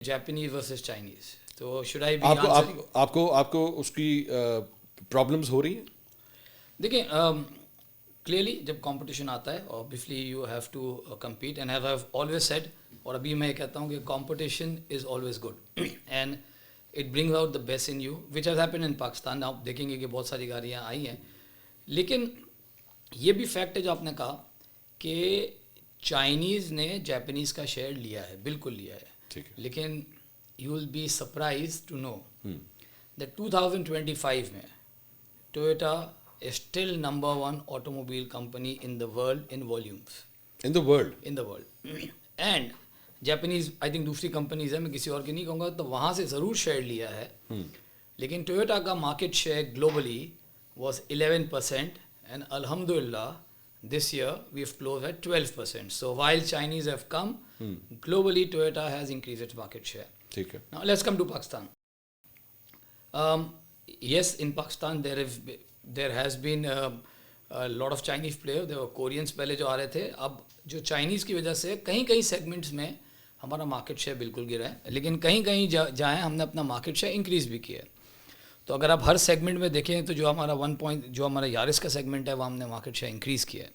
Japanese versus Chinese. So should I be आपको answering? आपको आपको उसकी प्रॉब्लम्स हो रही हैं? देखिए, क्लियरली जब कंपटीशन आता है obviously you have to compete and have I've always said, और अभी मैं कहता हूँ कि competition is always good and it brings out the best in you which has happen in Pakistan. आप देखेंगे कि बहुत सारी गाड़ियाँ आई हैं, लेकिन ये भी फैक्ट है जो आपने कहा कि चाइनीज़ ने जापानीज़ का शेयर लिया है, बिल्कुल लिया है. ठीक है. लेकिन you will be surprise to know that 2025 में Toyota is still number one automobile company in the world in volumes. In the world. In the world. And Japanese I think दूसरी कंपनीज है, मैं किसी और की नहीं कहूँगा, तो वहाँ से ज़रूर शेयर लिया है. लेकिन टोयोटा का market share globally was 11% and अल्हम्दुलिल्लाह this year we have close at 12%. So while Chinese have come, globally Toyota has increase its market share. ठीक है. Now let's come to Pakistan. Yes, in Pakistan there has been a lot of Chinese players. There were Koreans पहले जो आ रहे थे. अब जो Chinese की वजह से कहीं कहीं सेगमेंट्स में हमारा मार्केट शेयर बिल्कुल गिरा है, लेकिन कहीं कहीं जहाँ हमने अपना मार्केट शेयर इंक्रीज़ भी किया है. तो अगर आप हर सेगमेंट में देखें तो जो हमारा 1 पॉइंट जो हमारा यारिस का सेगमेंट है वहाँ हमने मार्केट शेयर इंक्रीज़ किया है.